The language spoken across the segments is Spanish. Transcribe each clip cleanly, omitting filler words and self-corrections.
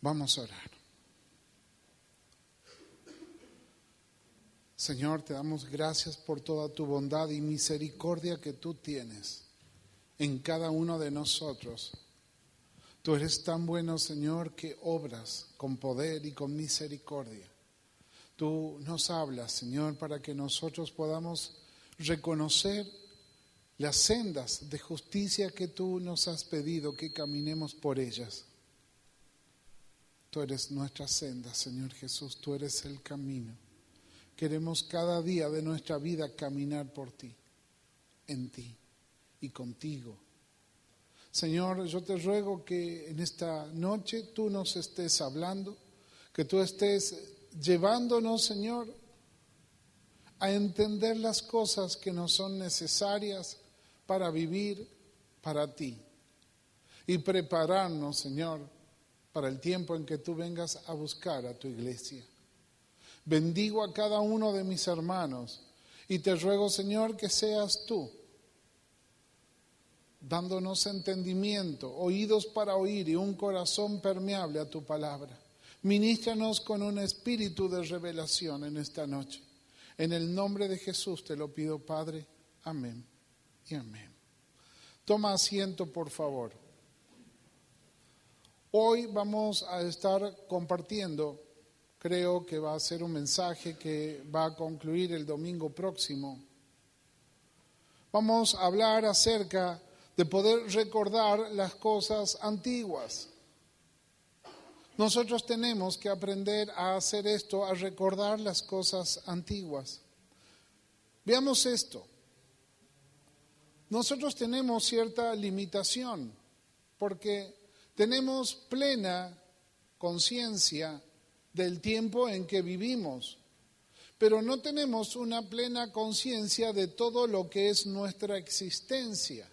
Vamos a orar. Señor, te damos gracias por toda tu bondad y misericordia que tú tienes en cada uno de nosotros. Tú eres tan bueno, Señor, que obras con poder y con misericordia. Tú nos hablas, Señor, para que nosotros podamos reconocer las sendas de justicia que tú nos has pedido que caminemos por ellas. Tú eres nuestra senda, Señor Jesús, tú eres el camino. Queremos cada día de nuestra vida caminar por ti, en ti y contigo. Señor, yo te ruego que en esta noche tú nos estés hablando, que tú estés llevándonos, Señor, a entender las cosas que nos son necesarias para vivir para ti y prepararnos, Señor, para el tiempo en que tú vengas a buscar a tu iglesia. Bendigo a cada uno de mis hermanos y te ruego, Señor, que seas tú dándonos entendimiento, oídos para oír y un corazón permeable a tu palabra. Ministranos con un espíritu de revelación en esta noche. En el nombre de Jesús te lo pido, Padre. Amén y amén. Toma asiento, por favor. Hoy vamos a estar compartiendo, creo que va a ser un mensaje que va a concluir el domingo próximo. Vamos a hablar acerca de poder recordar las cosas antiguas. Nosotros tenemos que aprender a hacer esto, a recordar las cosas antiguas. Veamos esto. Nosotros tenemos cierta limitación porque tenemos plena conciencia del tiempo en que vivimos, pero no tenemos una plena conciencia de todo lo que es nuestra existencia.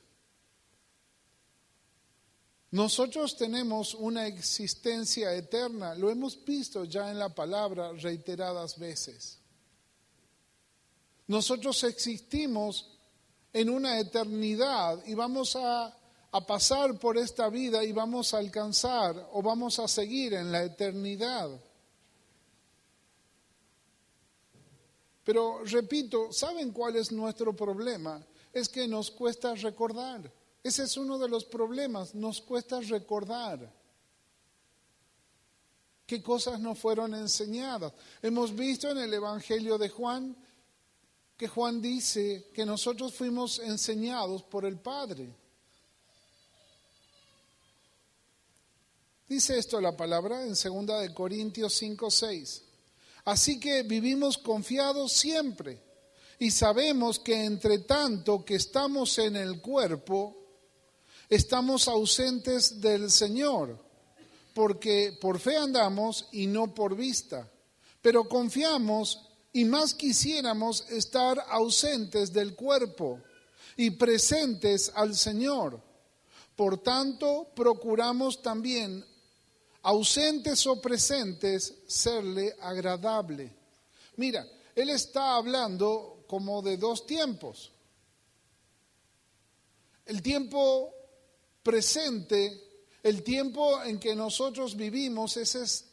Nosotros tenemos una existencia eterna, lo hemos visto ya en la palabra reiteradas veces. Nosotros existimos en una eternidad y vamos a pasar por esta vida y vamos a alcanzar o vamos a seguir en la eternidad. Pero repito, ¿saben cuál es nuestro problema? Es que nos cuesta recordar. Ese es uno de los problemas, nos cuesta recordar qué cosas nos fueron enseñadas. Hemos visto en el Evangelio de Juan que Juan dice que nosotros fuimos enseñados por el Padre. Dice esto la palabra en 2 Corintios 5:6. Así que vivimos confiados siempre y sabemos que entre tanto que estamos en el cuerpo, estamos ausentes del Señor, porque por fe andamos y no por vista. Pero confiamos y más quisiéramos estar ausentes del cuerpo y presentes al Señor. Por tanto, procuramos también, ausentes o presentes, serle agradable. Mira, él está hablando como de dos tiempos. El tiempo presente, el tiempo en que nosotros vivimos, esa es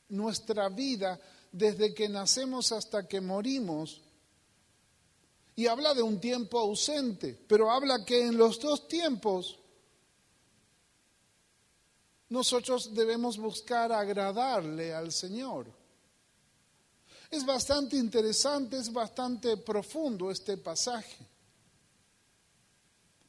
nuestra vida desde que nacemos hasta que morimos. Y habla de un tiempo ausente, pero habla que en los dos tiempos nosotros debemos buscar agradarle al Señor. Es bastante interesante, es bastante profundo este pasaje.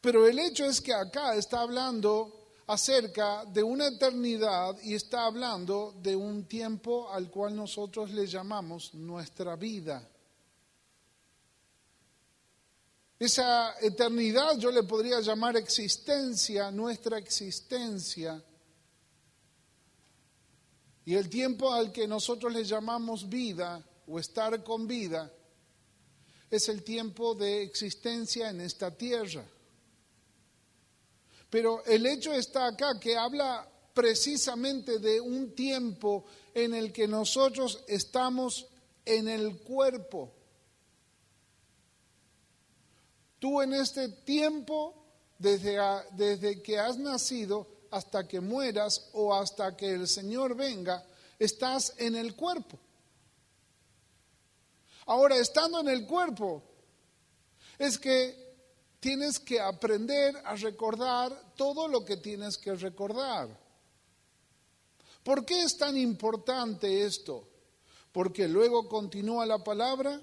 Pero el hecho es que acá está hablando acerca de una eternidad y está hablando de un tiempo al cual nosotros le llamamos nuestra vida. Esa eternidad yo le podría llamar existencia, nuestra existencia. Y el tiempo al que nosotros le llamamos vida o estar con vida es el tiempo de existencia en esta tierra. Pero el hecho está acá que habla precisamente de un tiempo en el que nosotros estamos en el cuerpo. Tú en este tiempo, desde que has nacido, hasta que mueras o hasta que el Señor venga, estás en el cuerpo. Ahora, estando en el cuerpo, es que tienes que aprender a recordar todo lo que tienes que recordar. ¿Por qué es tan importante esto? Porque luego continúa la palabra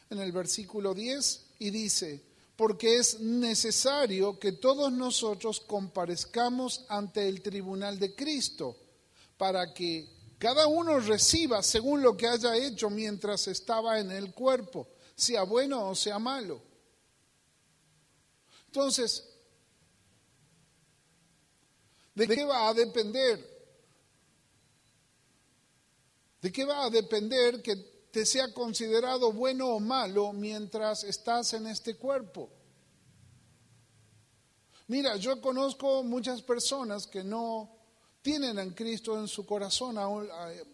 en el versículo 10 y dice, porque es necesario que todos nosotros comparezcamos ante el tribunal de Cristo, para que cada uno reciba según lo que haya hecho mientras estaba en el cuerpo, sea bueno o sea malo. Entonces, ¿de qué va a depender? ¿De qué va a depender que te sea considerado bueno o malo mientras estás en este cuerpo? Mira, yo conozco muchas personas que no tienen a Cristo en su corazón,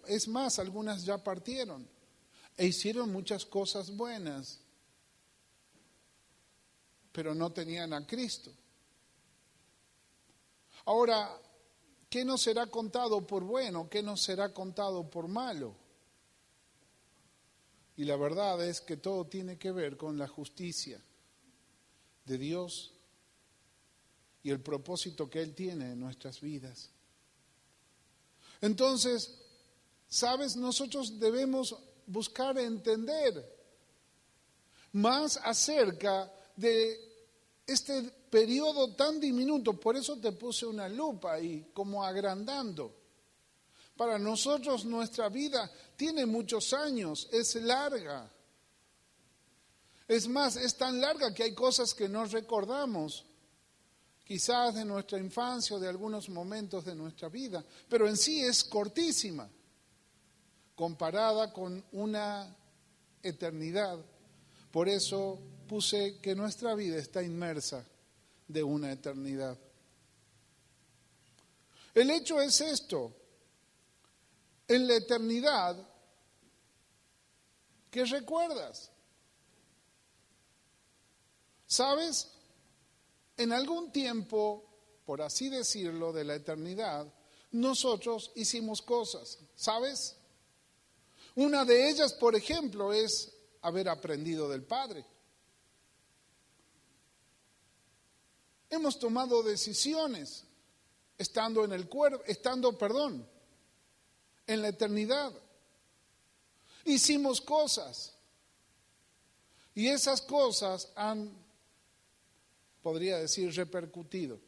es más, algunas ya partieron e hicieron muchas cosas buenas, pero no tenían a Cristo. Ahora, ¿qué nos será contado por bueno? ¿Qué nos será contado por malo? Y la verdad es que todo tiene que ver con la justicia de Dios y el propósito que Él tiene en nuestras vidas. Entonces, ¿sabes? Nosotros debemos buscar entender más acerca de este periodo tan diminuto. Por eso te puse una lupa ahí, como agrandando. Para nosotros nuestra vida tiene muchos años, es larga. Es más, es tan larga que hay cosas que no recordamos, quizás de nuestra infancia o de algunos momentos de nuestra vida, pero en sí es cortísima, comparada con una eternidad. Por eso puse que nuestra vida está inmersa de una eternidad. El hecho es esto: en la eternidad, ¿qué recuerdas? ¿Sabes? En algún tiempo, por así decirlo, de la eternidad, nosotros hicimos cosas, ¿sabes? Una de ellas, por ejemplo, es haber aprendido del Padre. Hemos tomado decisiones estando en el cuerpo, en la eternidad. Hicimos cosas y esas cosas han, podría decir, repercutido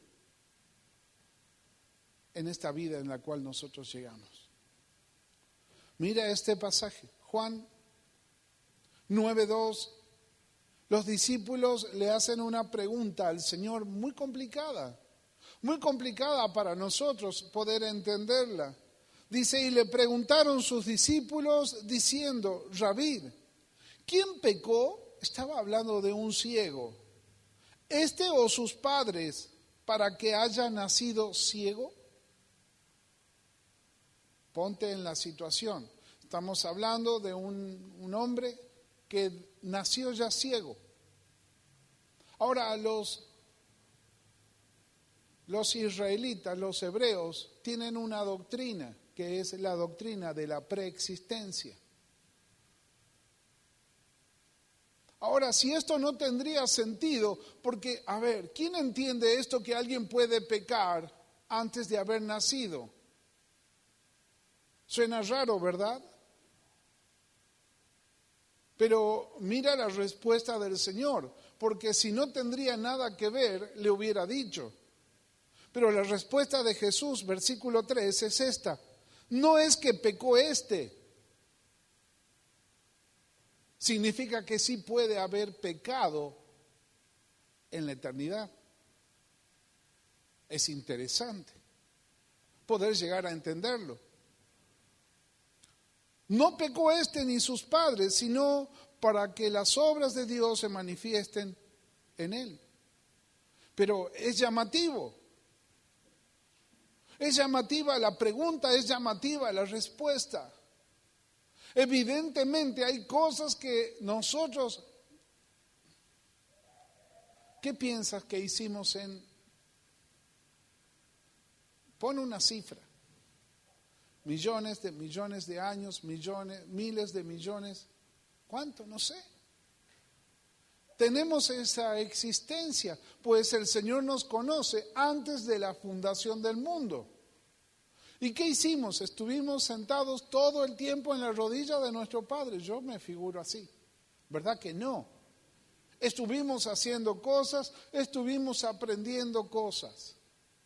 en esta vida en la cual nosotros llegamos. Mira este pasaje, Juan 9:2. Los discípulos le hacen una pregunta al Señor muy complicada para nosotros poder entenderla. Dice, y le preguntaron sus discípulos diciendo, Rabí, ¿quién pecó? Estaba hablando de un ciego. ¿Este o sus padres para que haya nacido ciego? Ponte en la situación. Estamos hablando de un hombre que nació ya ciego. Ahora los israelitas, los hebreos, tienen una doctrina que es la doctrina de la preexistencia. Ahora, si esto no tendría sentido, porque, a ver, ¿quién entiende esto que alguien puede pecar antes de haber nacido? Suena raro, ¿verdad? Pero mira la respuesta del Señor, porque si no tendría nada que ver, le hubiera dicho. Pero la respuesta de Jesús, versículo 3, es esta. No es que pecó este. Significa que sí puede haber pecado en la eternidad. Es interesante poder llegar a entenderlo. No pecó este ni sus padres, sino para que las obras de Dios se manifiesten en él. Pero es llamativo. Es llamativa la pregunta, es llamativa la respuesta. Evidentemente hay cosas que nosotros, ¿qué piensas que hicimos Pon una cifra. Millones de años, millones, miles de millones. ¿Cuánto? No sé. Tenemos esa existencia, pues el Señor nos conoce antes de la fundación del mundo. ¿Y qué hicimos? Estuvimos sentados todo el tiempo en la rodilla de nuestro Padre. Yo me figuro así. ¿Verdad que no? Estuvimos haciendo cosas, estuvimos aprendiendo cosas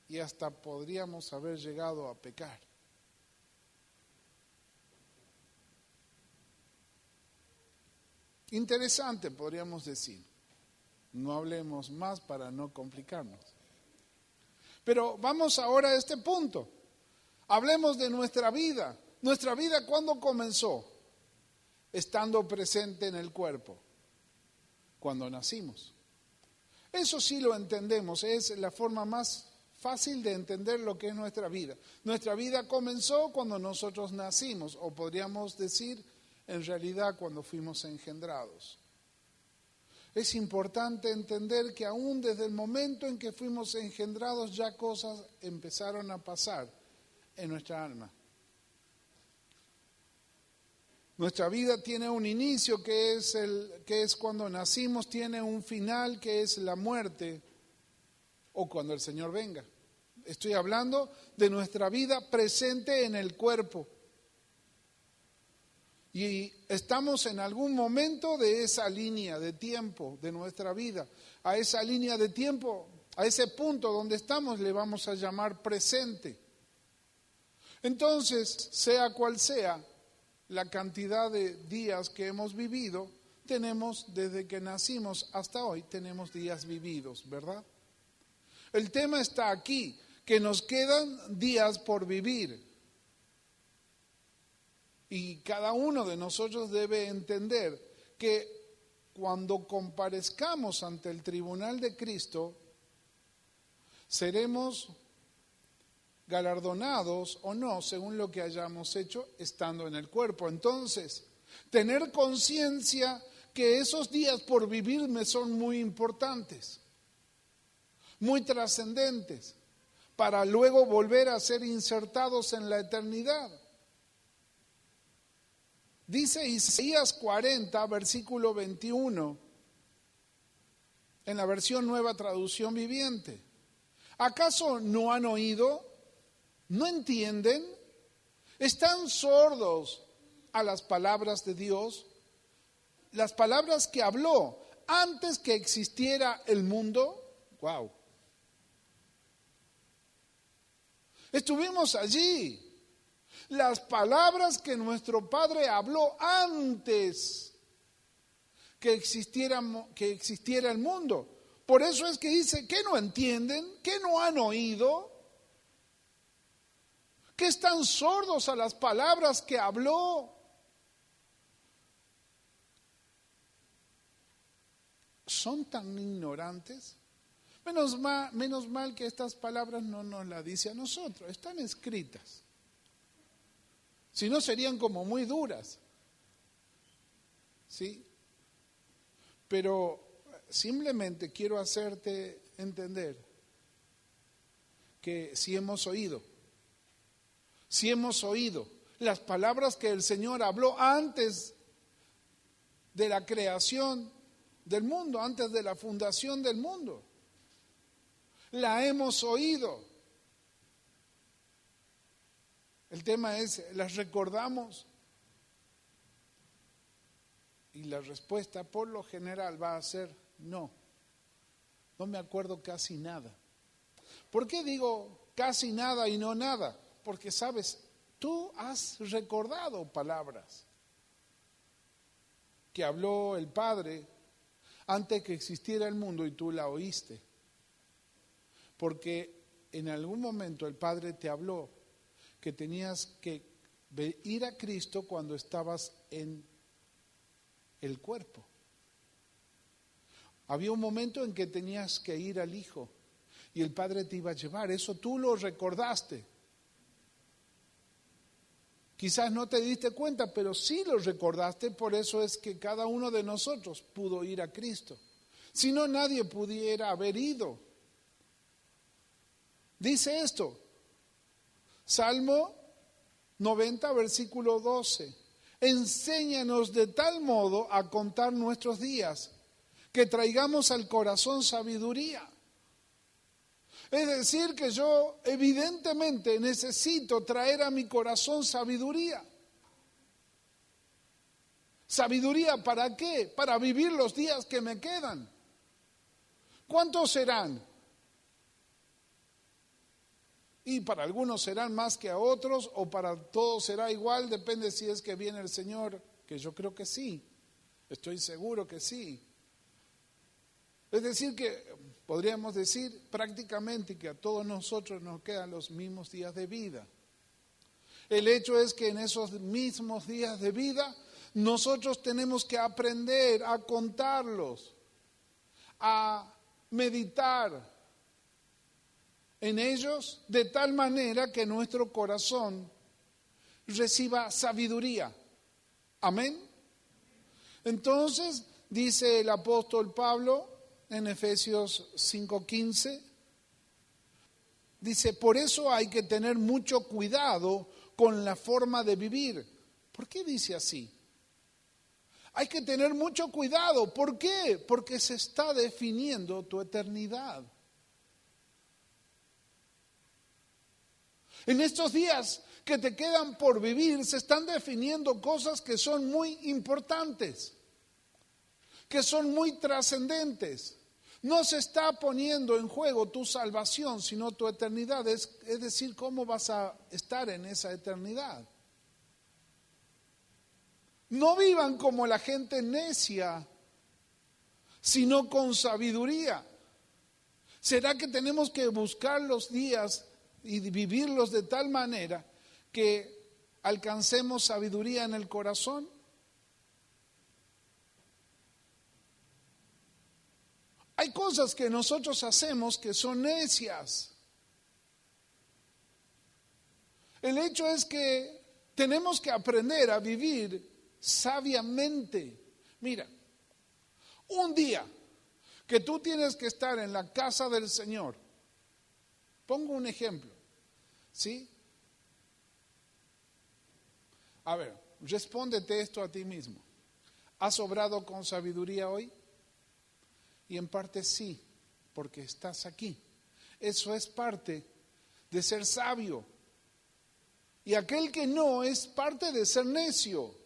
y hasta podríamos haber llegado a pecar. Interesante, podríamos decir. No hablemos más para no complicarnos. Pero vamos ahora a este punto. Hablemos de nuestra vida. ¿Nuestra vida cuándo comenzó? Estando presente en el cuerpo. Cuando nacimos. Eso sí lo entendemos. Es la forma más fácil de entender lo que es nuestra vida. Nuestra vida comenzó cuando nosotros nacimos, o podríamos decir, en realidad, cuando fuimos engendrados. Es importante entender que aún desde el momento en que fuimos engendrados ya cosas empezaron a pasar en nuestra alma. Nuestra vida tiene un inicio que es cuando nacimos, tiene un final que es la muerte o cuando el Señor venga. Estoy hablando de nuestra vida presente en el cuerpo. Y estamos en algún momento de esa línea de tiempo de nuestra vida. A esa línea de tiempo, a ese punto donde estamos, le vamos a llamar presente. Entonces, sea cual sea la cantidad de días que hemos vivido, tenemos desde que nacimos hasta hoy, tenemos días vividos, ¿verdad? El tema está aquí, que nos quedan días por vivir. Y cada uno de nosotros debe entender que cuando comparezcamos ante el tribunal de Cristo, seremos galardonados o no, según lo que hayamos hecho estando en el cuerpo. Entonces, tener conciencia que esos días por vivir me son muy importantes, muy trascendentes, para luego volver a ser insertados en la eternidad. Dice Isaías 40, versículo 21, en la versión Nueva Traducción Viviente. ¿Acaso no han oído? ¿No entienden? ¿Están sordos a las palabras de Dios? Las palabras que habló antes que existiera el mundo. ¡Wow! Estuvimos allí. Las palabras que nuestro Padre habló antes que existiera el mundo. Por eso es que dice, ¿qué no entienden? ¿Qué no han oído? ¿Qué están sordos a las palabras que habló? ¿Son tan ignorantes? Menos mal que estas palabras no nos las dice a nosotros, están escritas. Si no, serían como muy duras. ¿Sí? Pero simplemente quiero hacerte entender que si hemos oído las palabras que el Señor habló antes de la creación del mundo, antes de la fundación del mundo, la hemos oído. El tema es, ¿las recordamos? Y la respuesta por lo general va a ser no. No me acuerdo casi nada. ¿Por qué digo casi nada y no nada? Porque sabes, tú has recordado palabras que habló el Padre antes que existiera el mundo y tú la oíste. Porque en algún momento el Padre te habló que tenías que ir a Cristo cuando estabas en el cuerpo. Había un momento en que tenías que ir al Hijo y el Padre te iba a llevar. Eso tú lo recordaste. Quizás no te diste cuenta, pero sí lo recordaste. Por eso es que cada uno de nosotros pudo ir a Cristo. Si no, nadie pudiera haber ido. Dice esto: Salmo 90, versículo 12. Enséñanos de tal modo a contar nuestros días, que traigamos al corazón sabiduría. Es decir, que yo evidentemente necesito traer a mi corazón sabiduría. ¿Sabiduría para qué? Para vivir los días que me quedan. ¿Cuántos serán? Y para algunos serán más que a otros, o para todos será igual, depende si es que viene el Señor, que yo creo que sí, estoy seguro que sí. Es decir que podríamos decir prácticamente que a todos nosotros nos quedan los mismos días de vida. El hecho es que en esos mismos días de vida nosotros tenemos que aprender a contarlos, a meditar en ellos de tal manera que nuestro corazón reciba sabiduría. Amén. Entonces, dice el apóstol Pablo en Efesios 5:15, dice, por eso hay que tener mucho cuidado con la forma de vivir. ¿Por qué dice así? Hay que tener mucho cuidado. ¿Por qué? Porque se está definiendo tu eternidad. En estos días que te quedan por vivir, se están definiendo cosas que son muy importantes, que son muy trascendentes. No se está poniendo en juego tu salvación, sino tu eternidad, es decir, cómo vas a estar en esa eternidad. No vivan como la gente necia, sino con sabiduría. ¿Será que tenemos que buscar los días y vivirlos de tal manera que alcancemos sabiduría en el corazón? Hay cosas que nosotros hacemos que son necias. El hecho es que tenemos que aprender a vivir sabiamente. Mira, un día que tú tienes que estar en la casa del Señor, pongo un ejemplo, ¿sí? A ver, respóndete esto a ti mismo. ¿Has obrado con sabiduría hoy? Y en parte sí, porque estás aquí. Eso es parte de ser sabio. Y aquel que no es parte de ser necio.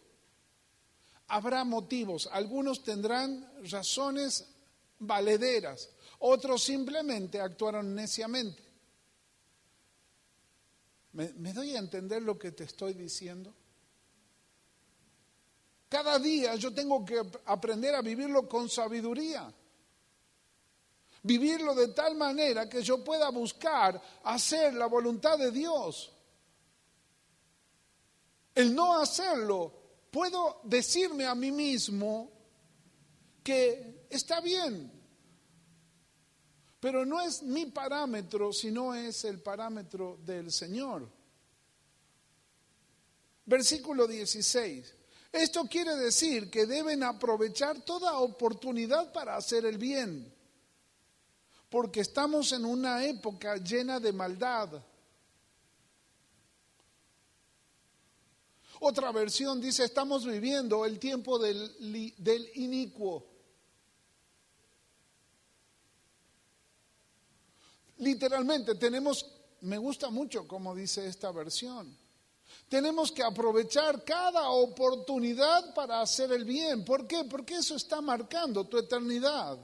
Habrá motivos, algunos tendrán razones valederas, otros simplemente actuaron neciamente. ¿Me doy a entender lo que te estoy diciendo? Cada día yo tengo que aprender a vivirlo con sabiduría. Vivirlo de tal manera que yo pueda buscar hacer la voluntad de Dios. El no hacerlo, puedo decirme a mí mismo que está bien, pero no es mi parámetro, sino es el parámetro del Señor. Versículo 16. Esto quiere decir que deben aprovechar toda oportunidad para hacer el bien, porque estamos en una época llena de maldad. Otra versión dice, estamos viviendo el tiempo del inicuo. Literalmente me gusta mucho como dice esta versión, tenemos que aprovechar cada oportunidad para hacer el bien. ¿Por qué? Porque eso está marcando tu eternidad.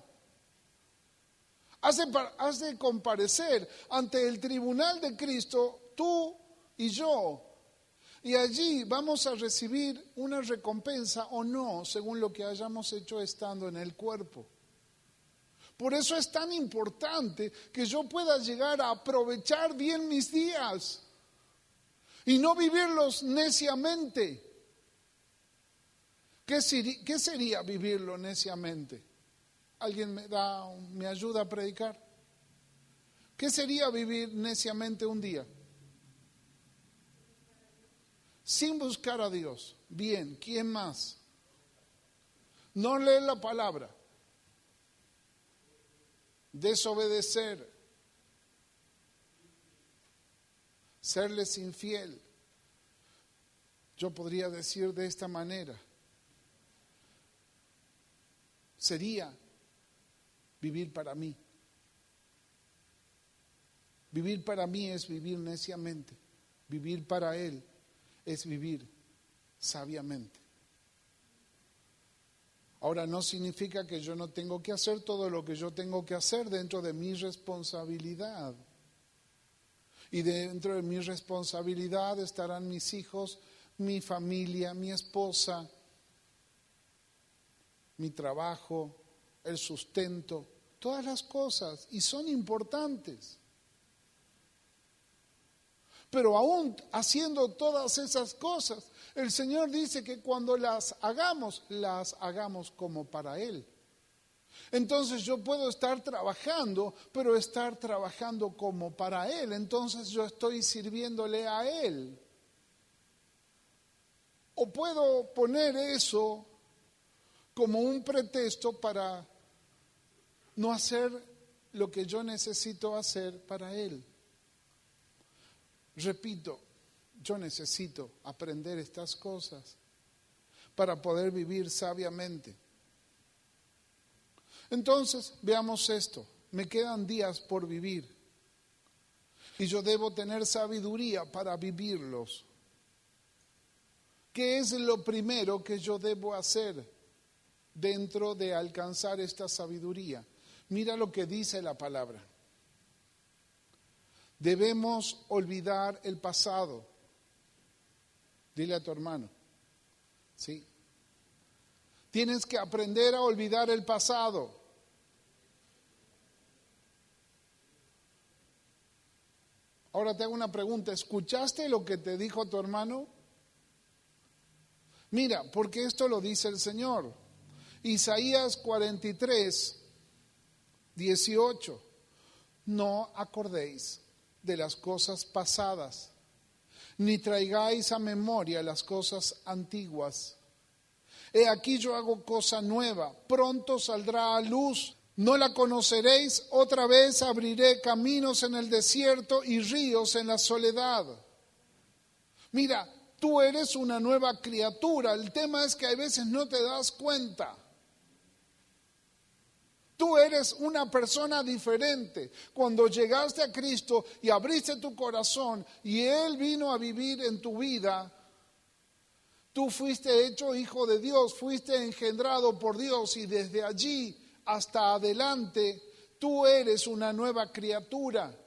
Has de comparecer ante el tribunal de Cristo, tú y yo. Y allí vamos a recibir una recompensa o no, según lo que hayamos hecho estando en el cuerpo. Por eso es tan importante que yo pueda llegar a aprovechar bien mis días y no vivirlos neciamente. ¿Qué sería vivirlo neciamente? ¿Alguien me ayuda a predicar? ¿Qué sería vivir neciamente un día? Sin buscar a Dios. Bien, ¿quién más? No leer la palabra. Desobedecer. serles infiel. Yo podría decir de esta manera, sería vivir para mí. Vivir para mí es vivir neciamente. Vivir para Él es vivir sabiamente. Ahora, no significa que yo no tengo que hacer todo lo que yo tengo que hacer dentro de mi responsabilidad. Y dentro de mi responsabilidad estarán mis hijos, mi familia, mi esposa, mi trabajo, el sustento, todas las cosas, y son importantes. Pero aún haciendo todas esas cosas, el Señor dice que cuando las hagamos como para Él. Entonces yo puedo estar trabajando, pero estar trabajando como para Él. Entonces yo estoy sirviéndole a Él. O puedo poner eso como un pretexto para no hacer lo que yo necesito hacer para Él. Repito, yo necesito aprender estas cosas para poder vivir sabiamente. Entonces, veamos esto. Me quedan días por vivir y yo debo tener sabiduría para vivirlos. ¿Qué es lo primero que yo debo hacer dentro de alcanzar esta sabiduría? Mira lo que dice la palabra. Debemos olvidar el pasado. Dile a tu hermano. ¿Sí? Tienes que aprender a olvidar el pasado. Ahora te hago una pregunta. ¿Escuchaste lo que te dijo tu hermano? Mira, porque esto lo dice el Señor. Isaías 43, 18. No acordéis de las cosas pasadas, ni traigáis a memoria las cosas antiguas. He aquí yo hago cosa nueva, pronto saldrá a luz. No la conoceréis, otra vez abriré caminos en el desierto y ríos en la soledad. Mira, tú eres una nueva criatura, el tema es que a veces no te das cuenta. Tú eres una persona diferente. Cuando llegaste a Cristo y abriste tu corazón y Él vino a vivir en tu vida, tú fuiste hecho hijo de Dios, fuiste engendrado por Dios y desde allí hasta adelante tú eres una nueva criatura.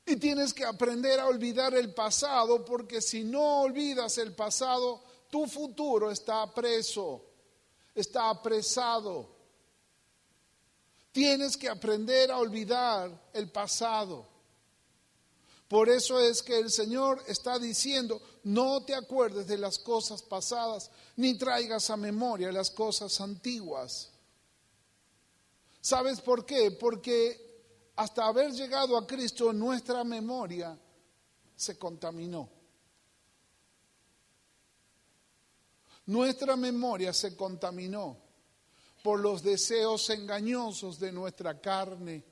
Y tienes que aprender a olvidar el pasado, porque si no olvidas el pasado, tu futuro está preso, está apresado. Tienes que aprender a olvidar el pasado. Por eso es que el Señor está diciendo, no te acuerdes de las cosas pasadas, ni traigas a memoria las cosas antiguas. ¿Sabes por qué? Porque hasta haber llegado a Cristo, nuestra memoria se contaminó. Nuestra memoria se contaminó por los deseos engañosos de nuestra carne.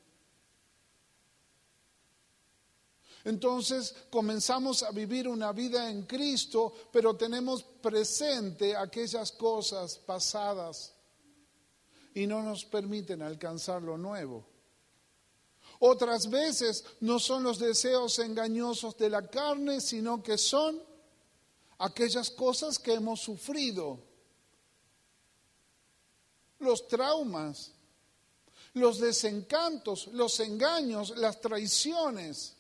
Entonces comenzamos a vivir una vida en Cristo, pero tenemos presente aquellas cosas pasadas y no nos permiten alcanzar lo nuevo. Otras veces no son los deseos engañosos de la carne, sino que son aquellas cosas que hemos sufrido, los traumas, los desencantos, los engaños, las traiciones.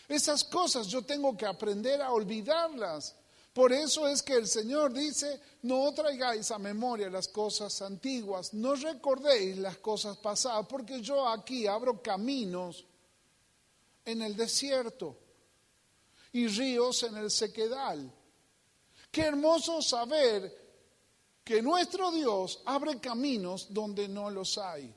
Esas cosas yo tengo que aprender a olvidarlas. Por eso es que el Señor dice, no traigáis a memoria las cosas antiguas, no recordéis las cosas pasadas, porque yo aquí abro caminos en el desierto y ríos en el sequedal. Qué hermoso saber que nuestro Dios abre caminos donde no los hay.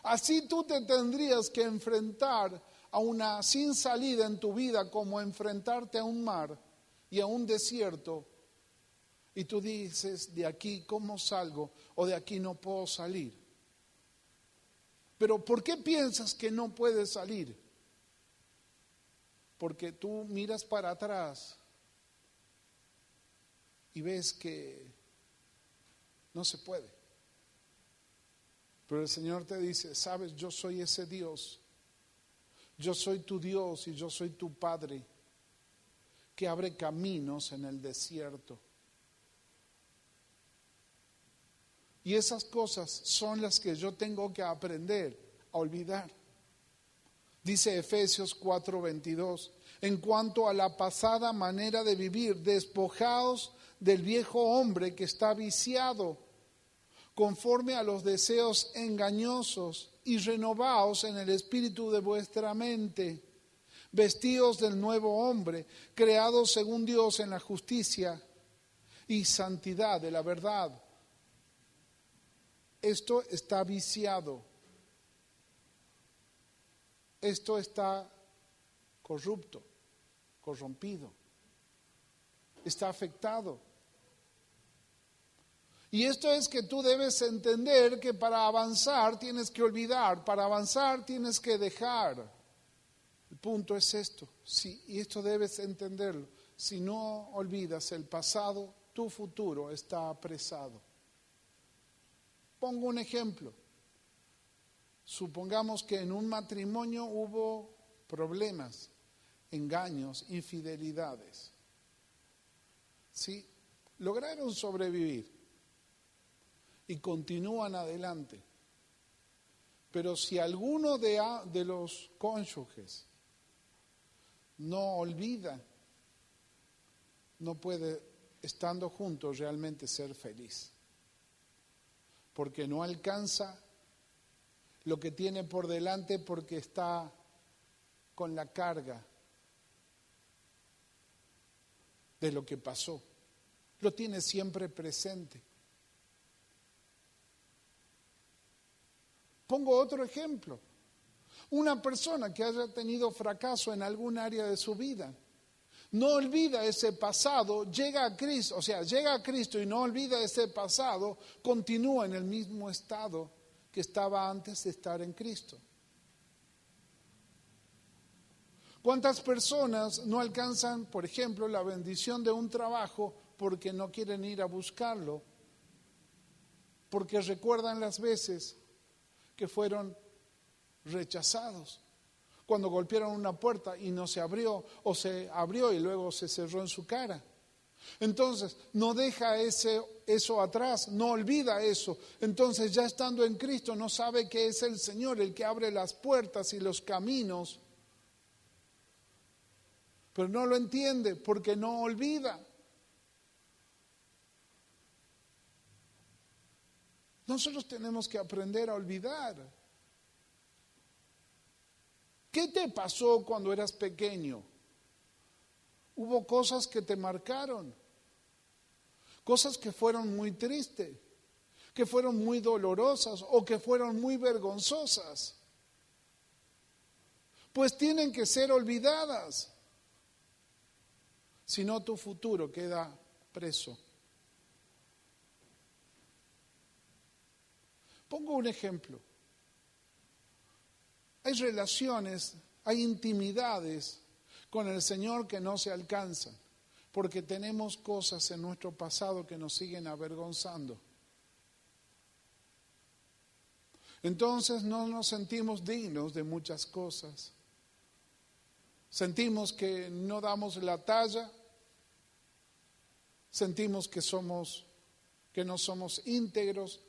Así tú te tendrías que enfrentar a una sin salida en tu vida, como enfrentarte a un mar y a un desierto, y tú dices, de aquí ¿cómo salgo? O de aquí no puedo salir. Pero ¿por qué piensas que no puedes salir? Porque tú miras para atrás y ves que no se puede. Pero el Señor te dice, sabes, yo soy ese Dios. Yo soy tu Dios y yo soy tu Padre que abre caminos en el desierto. Y esas cosas son las que yo tengo que aprender a olvidar. Dice Efesios 4:22, en cuanto a la pasada manera de vivir, despojaos del viejo hombre que está viciado, conforme a los deseos engañosos, y renovaos en el espíritu de vuestra mente. Vestíos del nuevo hombre, creados según Dios en la justicia y santidad de la verdad. Esto está viciado. Esto está corrupto, corrompido. Está afectado. Y esto es que tú debes entender que para avanzar tienes que olvidar, para avanzar tienes que dejar. El punto es esto, sí, y esto debes entenderlo. Si no olvidas el pasado, tu futuro está apresado. Pongo un ejemplo. Supongamos que en un matrimonio hubo problemas, engaños, infidelidades. ¿Sí? Lograron sobrevivir y continúan adelante. Pero si alguno de los cónyuges no olvida, no puede, estando juntos, realmente ser feliz. Porque no alcanza lo que tiene por delante, porque está con la carga de lo que pasó. Lo tiene siempre presente. Pongo otro ejemplo. Una persona que haya tenido fracaso en algún área de su vida, no olvida ese pasado, llega a Cristo, o sea, llega a Cristo y no olvida ese pasado, continúa en el mismo estado que estaba antes de estar en Cristo. ¿Cuántas personas no alcanzan, por ejemplo, la bendición de un trabajo porque no quieren ir a buscarlo? Porque recuerdan las veces que fueron rechazados, cuando golpearon una puerta y no se abrió, o se abrió y luego se cerró en su cara. Entonces, no deja eso atrás, no olvida eso. Entonces, ya estando en Cristo, no sabe que es el Señor el que abre las puertas y los caminos, pero no lo entiende porque no olvida. Nosotros tenemos que aprender a olvidar. ¿Qué te pasó cuando eras pequeño? Hubo cosas que te marcaron, cosas que fueron muy tristes, que fueron muy dolorosas o que fueron muy vergonzosas. Pues tienen que ser olvidadas, si no tu futuro queda preso. Pongo un ejemplo. Hay relaciones, hay intimidades con el Señor que no se alcanzan, porque tenemos cosas en nuestro pasado que nos siguen avergonzando. Entonces no nos sentimos dignos de muchas cosas. Sentimos que no damos la talla, sentimos que no somos íntegros,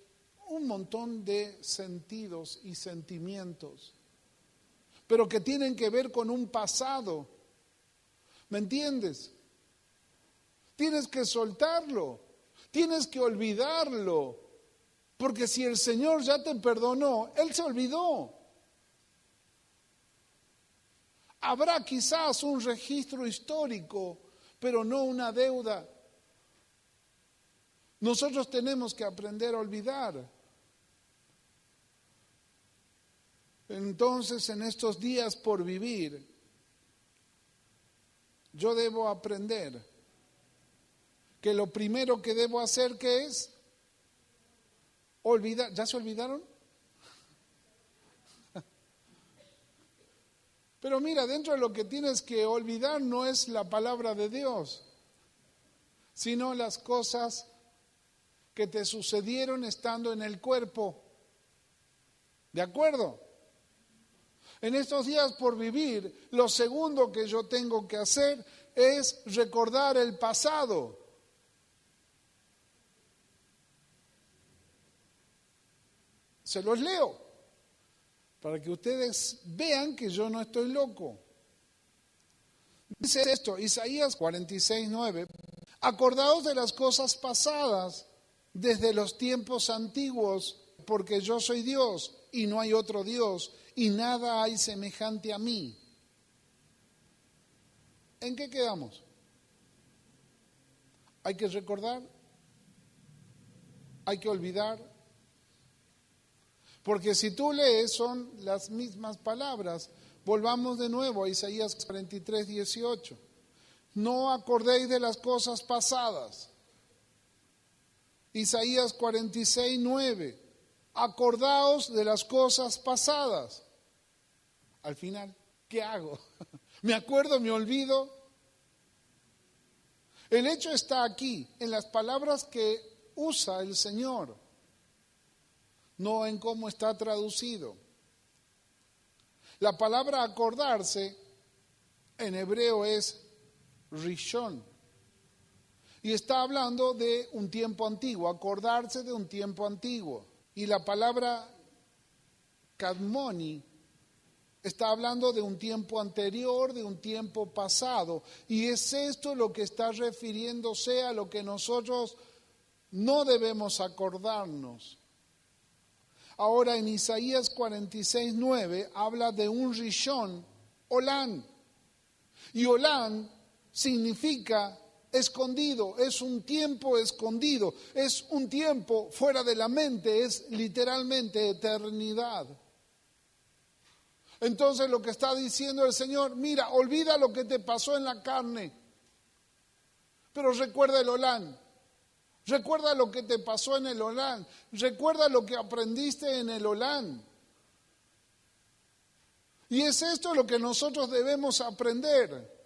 un montón de sentidos y sentimientos, pero que tienen que ver con un pasado. ¿Me entiendes? Tienes que soltarlo, tienes que olvidarlo, porque si el Señor ya te perdonó, Él se olvidó. Habrá quizás un registro histórico, pero no una deuda. Nosotros tenemos que aprender a olvidar. Entonces, en estos días por vivir, yo debo aprender que lo primero que debo hacer, ¿qué es? Olvidar. ¿Ya se olvidaron? Pero mira, dentro de lo que tienes que olvidar no es la palabra de Dios, sino las cosas que te sucedieron estando en el cuerpo. ¿De acuerdo? En estos días por vivir, lo segundo que yo tengo que hacer es recordar el pasado. Se los leo para que ustedes vean que yo no estoy loco. Dice esto, Isaías 46:9. Acordaos de las cosas pasadas desde los tiempos antiguos, porque yo soy Dios y no hay otro Dios, y nada hay semejante a mí. ¿En qué quedamos? Hay que recordar, hay que olvidar, porque si tú lees son las mismas palabras. Volvamos de nuevo a Isaías 43:18. No acordéis de las cosas pasadas. Isaías 46:9. Acordaos de las cosas pasadas. Al final, ¿qué hago? ¿Me acuerdo, me olvido? El hecho está aquí, en las palabras que usa el Señor, no en cómo está traducido. La palabra acordarse en hebreo es rishon. Y está hablando de un tiempo antiguo, acordarse de un tiempo antiguo. Y la palabra kadmoni está hablando de un tiempo anterior, de un tiempo pasado. Y es esto lo que está refiriéndose a lo que nosotros no debemos acordarnos. Ahora en Isaías 46:9 habla de un rishon, olán. Y olán significa escondido, es un tiempo escondido, es un tiempo fuera de la mente, es literalmente eternidad. Entonces lo que está diciendo el Señor, mira, olvida lo que te pasó en la carne, pero recuerda el olán, recuerda lo que te pasó en el olán, recuerda lo que aprendiste en el olán. Y es esto lo que nosotros debemos aprender,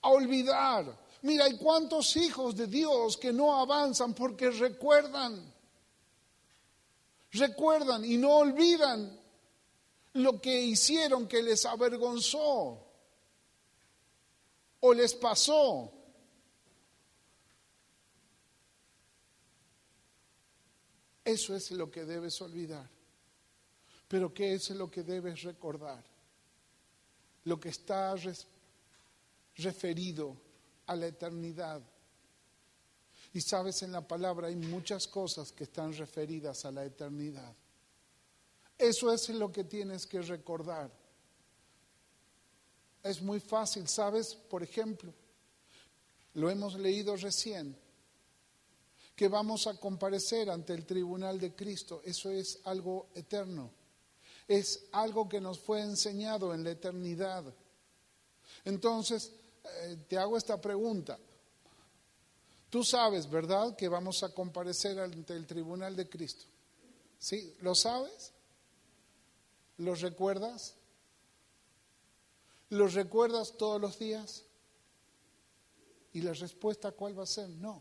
a olvidar. Mira, hay cuántos hijos de Dios que no avanzan porque recuerdan y no olvidan lo que hicieron que les avergonzó o les pasó. Eso es lo que debes olvidar. Pero ¿qué es lo que debes recordar? Lo que está referido a la eternidad. Y sabes, en la palabra hay muchas cosas que están referidas a la eternidad. Eso es lo que tienes que recordar. Es muy fácil, ¿sabes? Por ejemplo, lo hemos leído recién, que vamos a comparecer ante el tribunal de Cristo. Eso es algo eterno. Es algo que nos fue enseñado en la eternidad. Entonces, te hago esta pregunta. Tú sabes, ¿verdad?, que vamos a comparecer ante el tribunal de Cristo. ¿Sí? ¿Lo sabes? ¿Lo recuerdas? ¿Lo recuerdas todos los días? Y la respuesta, ¿cuál va a ser? No.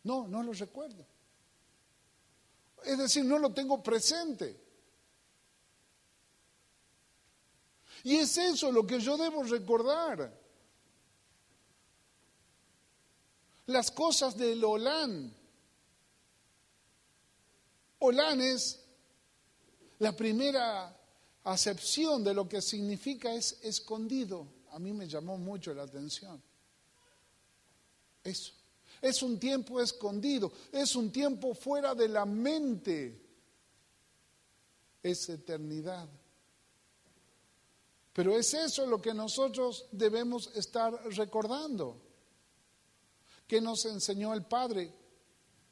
No lo recuerdo. Es decir, no lo tengo presente. Y es eso lo que yo debo recordar. Las cosas del olán. Olán es la primera acepción de lo que significa es escondido. A mí me llamó mucho la atención. Eso. Es un tiempo escondido, es un tiempo fuera de la mente. Es eternidad. Pero es eso lo que nosotros debemos estar recordando. ¿Qué nos enseñó el Padre?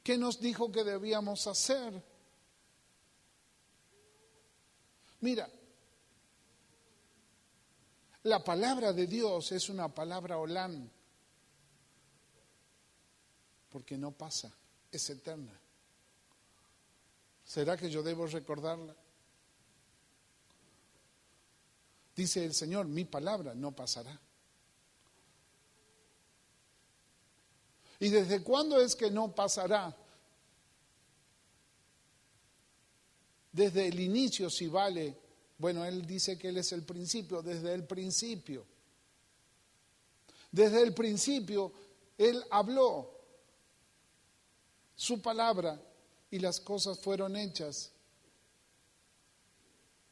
¿Qué nos dijo que debíamos hacer? Mira, la palabra de Dios es una palabra olán, porque no pasa, es eterna. ¿Será que yo debo recordarla? Dice el Señor, mi palabra no pasará. ¿Y desde cuándo es que no pasará? Desde el inicio, si vale. Bueno, Él dice que Él es el principio, desde el principio. Desde el principio, Él habló su palabra y las cosas fueron hechas.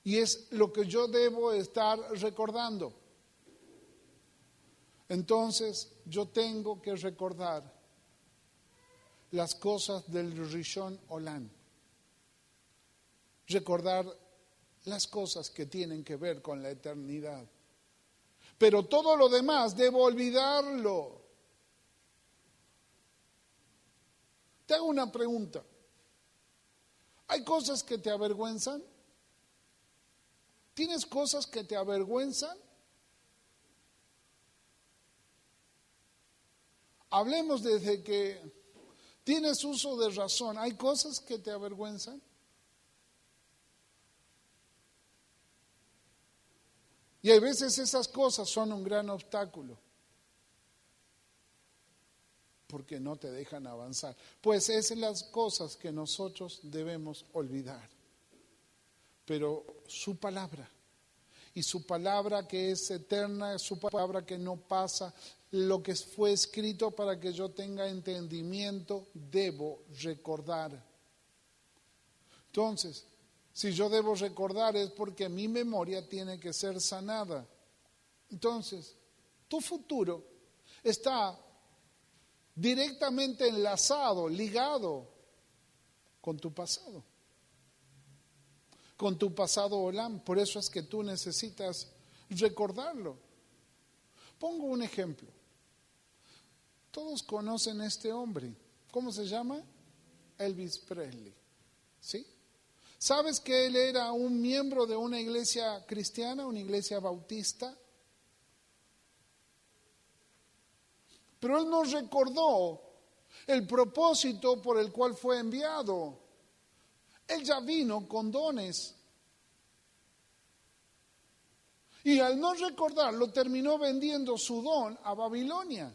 Y es lo que yo debo estar recordando. Entonces, yo tengo que recordar las cosas del Rishon Olam. Recordar las cosas que tienen que ver con la eternidad. Pero todo lo demás debo olvidarlo. Te hago una pregunta. ¿Hay cosas que te avergüenzan? ¿Tienes cosas que te avergüenzan? Hablemos desde que tienes uso de razón. ¿Hay cosas que te avergüenzan? Y hay veces esas cosas son un gran obstáculo, porque no te dejan avanzar. Pues esas son las cosas que nosotros debemos olvidar. Pero su palabra, y su palabra que es eterna, su palabra que no pasa, lo que fue escrito para que yo tenga entendimiento, debo recordar. Entonces, si yo debo recordar es porque mi memoria tiene que ser sanada. Entonces, tu futuro está directamente enlazado, ligado con tu pasado. Con tu pasado Olam. Por eso es que tú necesitas recordarlo. Pongo un ejemplo. Todos conocen a este hombre. ¿Cómo se llama? Elvis Presley. ¿Sí? ¿Sabes que él era un miembro de una iglesia cristiana, una iglesia bautista? Pero él no recordó el propósito por el cual fue enviado. Él ya vino con dones. Y al no recordarlo, terminó vendiendo su don a Babilonia.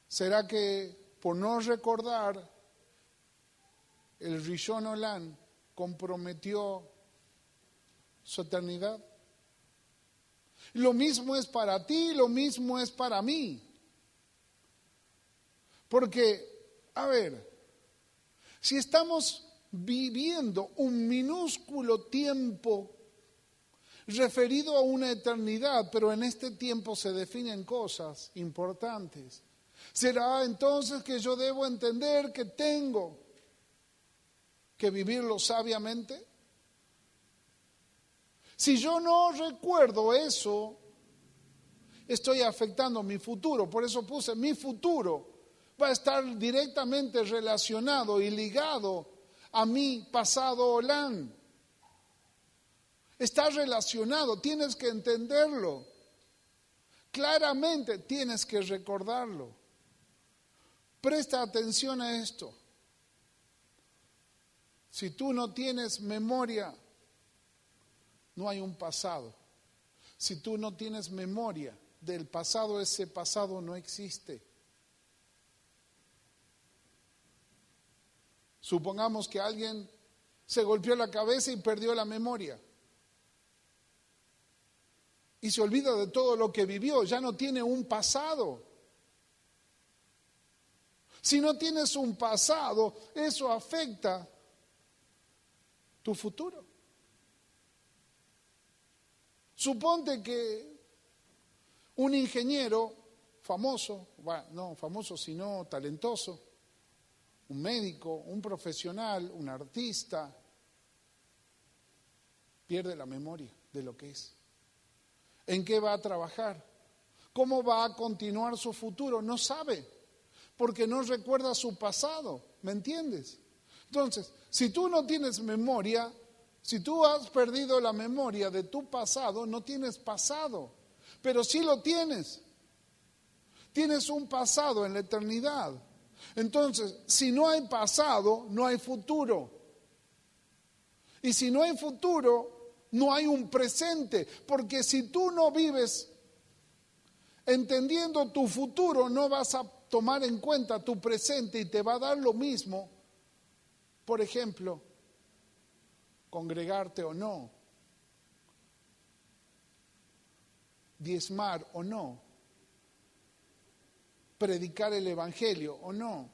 ¿Será que por no recordar el Rishon Olam comprometió su eternidad? Lo mismo es para ti, lo mismo es para mí. Porque, a ver, si estamos viviendo un minúsculo tiempo referido a una eternidad, pero en este tiempo se definen cosas importantes, ¿será entonces que yo debo entender que tengo que vivirlo sabiamente? Si yo no recuerdo eso, estoy afectando mi futuro. Por eso puse mi futuro va a estar directamente relacionado y ligado a mi pasado Olam. Está relacionado, tienes que entenderlo. Claramente tienes que recordarlo. Presta atención a esto. Si tú no tienes memoria, no hay un pasado. Si tú no tienes memoria del pasado, ese pasado no existe. Supongamos que alguien se golpeó la cabeza y perdió la memoria. Y se olvida de todo lo que vivió, ya no tiene un pasado. Si no tienes un pasado, eso afecta tu futuro. Suponte que un ingeniero famoso, bueno, no famoso sino talentoso, un médico, un profesional, un artista, pierde la memoria de lo que es. ¿En qué va a trabajar? ¿Cómo va a continuar su futuro? No sabe, porque no recuerda su pasado, ¿me entiendes? Entonces, si tú no tienes memoria, si tú has perdido la memoria de tu pasado, no tienes pasado, pero sí lo tienes. Tienes un pasado en la eternidad. Entonces, si no hay pasado, no hay futuro. Y si no hay futuro, no hay un presente. Porque si tú no vives entendiendo tu futuro, no vas a tomar en cuenta tu presente y te va a dar lo mismo. Por ejemplo, congregarte o no, diezmar o no, predicar el evangelio o no.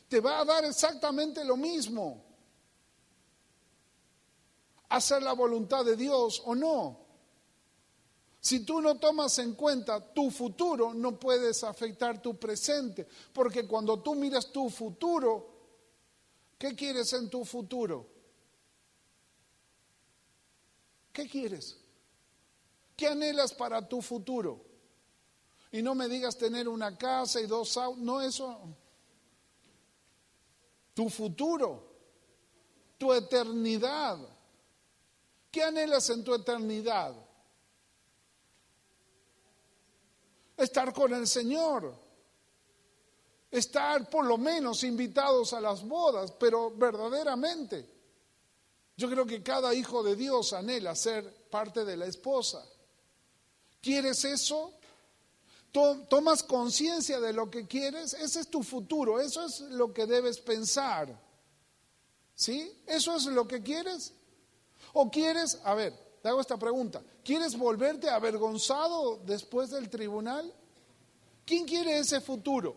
Te va a dar exactamente lo mismo. Hacer la voluntad de Dios o no. Si tú no tomas en cuenta tu futuro, no puedes afectar tu presente. Porque cuando tú miras tu futuro, ¿qué quieres en tu futuro? ¿Qué quieres? ¿Qué anhelas para tu futuro? Y no me digas tener una casa y 2 autos, no eso. Tu futuro, tu eternidad. ¿Qué anhelas en tu eternidad? Estar con el Señor. Estar por lo menos invitados a las bodas, pero verdaderamente. Yo creo que cada hijo de Dios anhela ser parte de la esposa. ¿Quieres eso? ¿Tomas conciencia de lo que quieres? Ese es tu futuro, eso es lo que debes pensar. ¿Sí? ¿Eso es lo que quieres? ¿O quieres, a ver, te hago esta pregunta, ¿quieres volverte avergonzado después del tribunal? ¿Quién quiere ese futuro?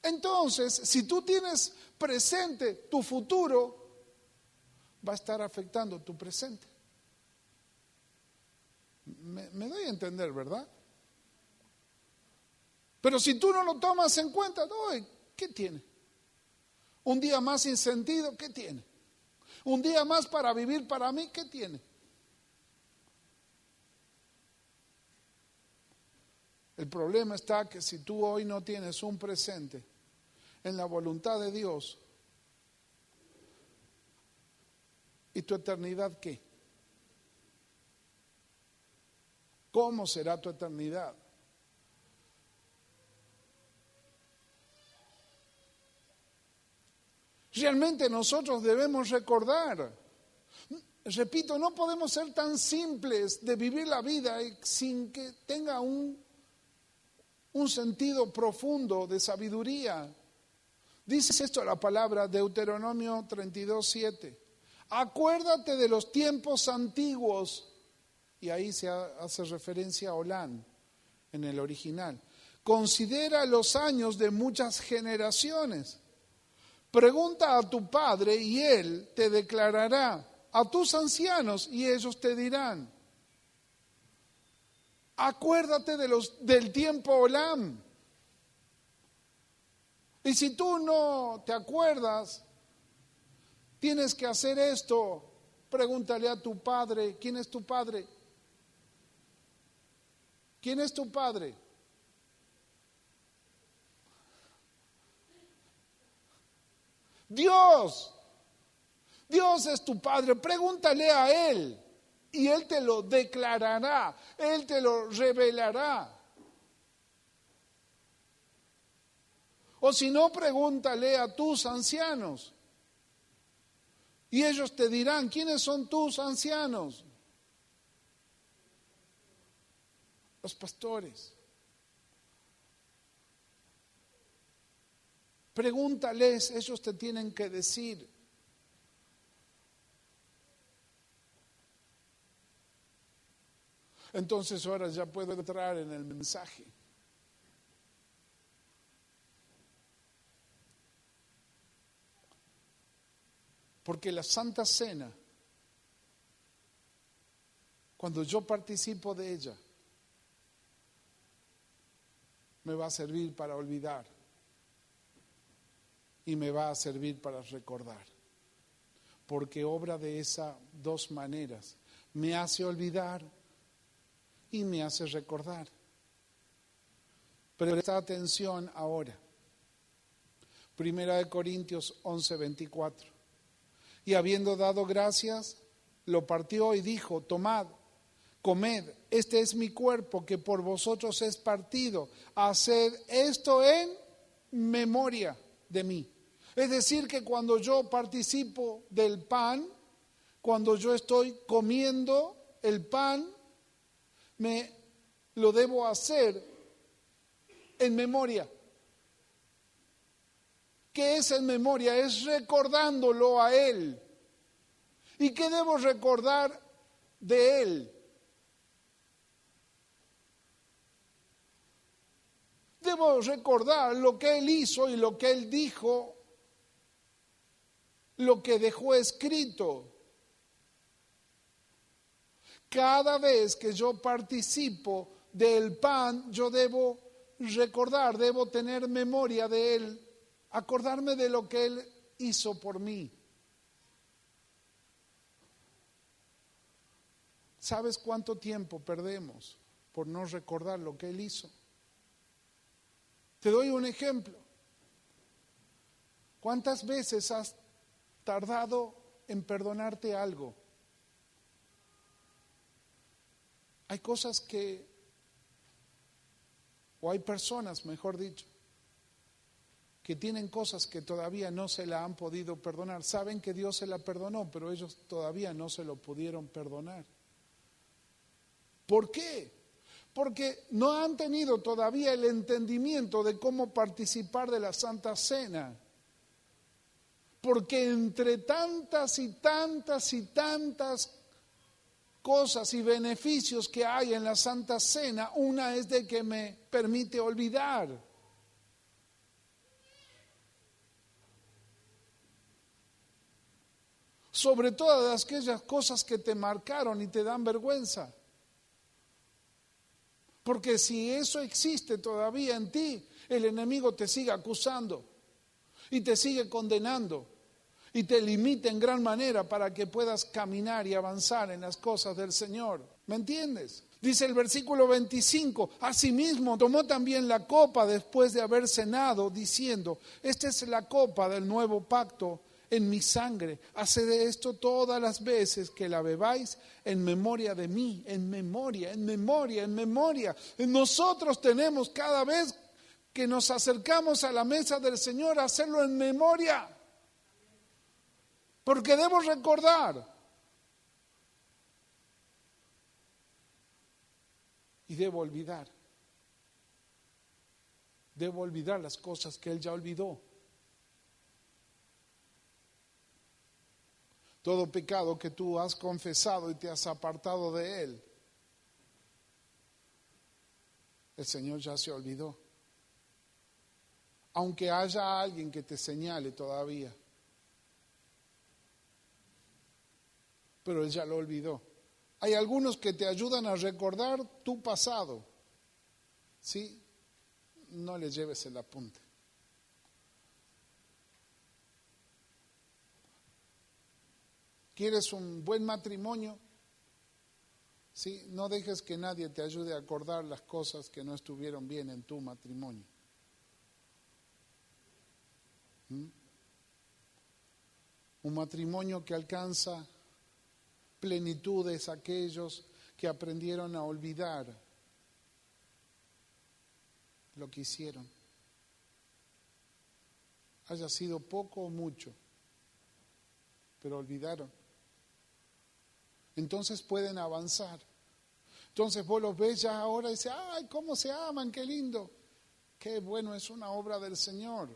Entonces, si tú tienes presente tu futuro, va a estar afectando tu presente. Me doy a entender, ¿verdad? Pero si tú no lo tomas en cuenta, ¿qué tiene? Un día más sin sentido, ¿qué tiene? Un día más para vivir para mí, ¿qué tiene? El problema está que si tú hoy no tienes un presente en la voluntad de Dios, ¿y tu eternidad qué? ¿Cómo será tu eternidad? Realmente nosotros debemos recordar, repito, no podemos ser tan simples de vivir la vida sin que tenga un sentido profundo de sabiduría. Dice esto la palabra Deuteronomio 32:7. Acuérdate de los tiempos antiguos, y ahí se hace referencia a Olán en el original. Considera los años de muchas generaciones. Pregunta a tu padre y él te declarará, a tus ancianos y ellos te dirán. Acuérdate del tiempo Olam. Y si tú no te acuerdas, tienes que hacer esto. Pregúntale a tu padre, ¿quién es tu padre? ¿Quién es tu padre? Dios. Dios es tu padre. Pregúntale a Él y Él te lo declarará. Él te lo revelará. O si no, pregúntale a tus ancianos. Y ellos te dirán, ¿quiénes son tus ancianos? Los pastores. Pregúntales, ellos te tienen que decir. Entonces ahora ya puedo entrar en el mensaje. Porque la Santa Cena, cuando yo participo de ella, me va a servir para olvidar y me va a servir para recordar. Porque obra de esas 2 maneras. Me hace olvidar y me hace recordar. Presta atención ahora. 1 Corintios 11:24. Y habiendo dado gracias, lo partió y dijo, tomad, comed, este es mi cuerpo que por vosotros es partido. Haced esto en memoria de mí. Es decir, que cuando yo participo del pan, cuando yo estoy comiendo el pan, me lo debo hacer en memoria. ¿Qué es en memoria? Es recordándolo a Él. ¿Y qué debo recordar de Él? Debo recordar lo que Él hizo y lo que Él dijo, lo que dejó escrito. Cada vez que yo participo del pan, yo debo recordar, debo tener memoria de Él, acordarme de lo que Él hizo por mí. ¿Sabes cuánto tiempo perdemos por no recordar lo que Él hizo? Te doy un ejemplo. ¿Cuántas veces has tardado en perdonarte algo? Hay cosas o hay personas, mejor dicho, que tienen cosas que todavía no se la han podido perdonar. Saben que Dios se la perdonó, pero ellos todavía no se lo pudieron perdonar. ¿Por qué? Porque no han tenido todavía el entendimiento de cómo participar de la Santa Cena. Porque entre tantas y tantas y tantas cosas y beneficios que hay en la Santa Cena, una es de que me permite olvidar. Sobre todas aquellas cosas que te marcaron y te dan vergüenza. Porque si eso existe todavía en ti, el enemigo te sigue acusando y te sigue condenando y te limita en gran manera para que puedas caminar y avanzar en las cosas del Señor. ¿Me entiendes? Dice el versículo 25, asimismo tomó también la copa después de haber cenado, diciendo, esta es la copa del nuevo pacto en mi sangre. Haced esto todas las veces que la bebáis en memoria de mí, en memoria, en memoria, en memoria. Nosotros tenemos cada vez que nos acercamos a la mesa del Señor hacerlo en memoria. Porque debo recordar. Y debo olvidar. Debo olvidar las cosas que Él ya olvidó. Todo pecado que tú has confesado y te has apartado de Él, el Señor ya se olvidó. Aunque haya alguien que te señale todavía. Pero Él ya lo olvidó. Hay algunos que te ayudan a recordar tu pasado. ¿Sí? No le lleves el apunte. ¿Quieres un buen matrimonio? ¿Sí? No dejes que nadie te ayude a acordar las cosas que no estuvieron bien en tu matrimonio. Un matrimonio que alcanza plenitud es aquellos que aprendieron a olvidar lo que hicieron. Haya sido poco o mucho, pero olvidaron. Entonces pueden avanzar. Entonces vos los ves ya ahora y dices, ¡ay, cómo se aman, qué lindo! Qué bueno, es una obra del Señor.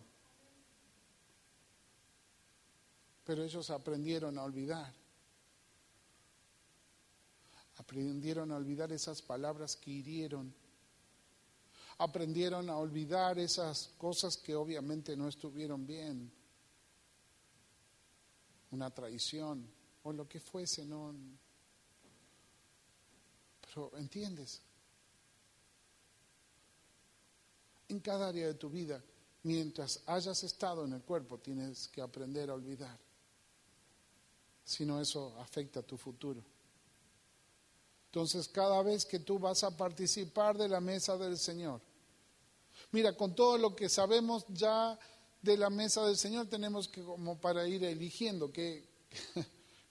Pero ellos aprendieron a olvidar. Aprendieron a olvidar esas palabras que hirieron. Aprendieron a olvidar esas cosas que obviamente no estuvieron bien. Una traición o lo que fuese, no. Pero, ¿entiendes? En cada área de tu vida, mientras hayas estado en el cuerpo, tienes que aprender a olvidar. Si no, eso afecta a tu futuro. Entonces, cada vez que tú vas a participar de la mesa del Señor, mira, con todo lo que sabemos ya de la mesa del Señor, tenemos que como para ir eligiendo qué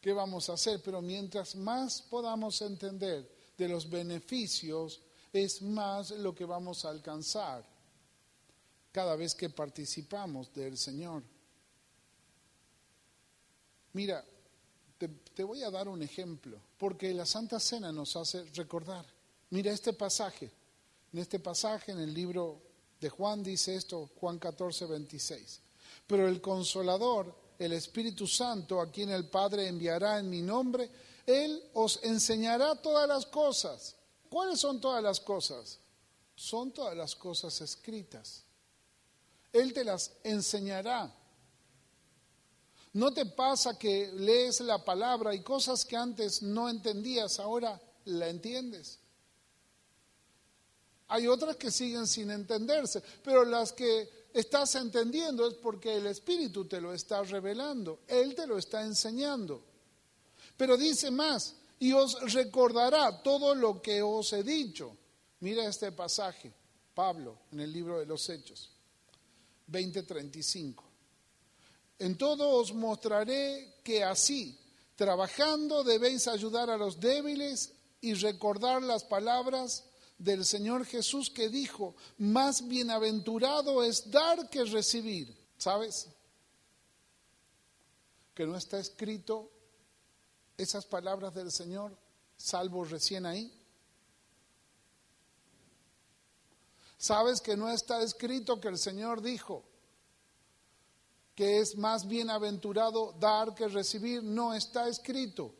vamos a hacer, pero mientras más podamos entender de los beneficios, es más lo que vamos a alcanzar cada vez que participamos del Señor. Mira, te voy a dar un ejemplo, porque la Santa Cena nos hace recordar. Mira este pasaje. En este pasaje, en el libro de Juan, dice esto, Juan 14, 26. Pero el Consolador, el Espíritu Santo, a quien el Padre enviará en mi nombre, Él os enseñará todas las cosas. ¿Cuáles son todas las cosas? Son todas las cosas escritas. Él te las enseñará. ¿No te pasa que lees la palabra y cosas que antes no entendías, ahora la entiendes? Hay otras que siguen sin entenderse, pero las que estás entendiendo es porque el Espíritu te lo está revelando, Él te lo está enseñando. Pero dice más, y os recordará todo lo que os he dicho. Mira este pasaje, Pablo, en el libro de los Hechos, 20:35. En todo os mostraré que así, trabajando, debéis ayudar a los débiles y recordar las palabras del Señor Jesús que dijo, más bienaventurado es dar que recibir. ¿Sabes? Que no está escrito esas palabras del Señor, salvo recién ahí. ¿Sabes que no está escrito que el Señor dijo que es más bienaventurado dar que recibir? No está escrito.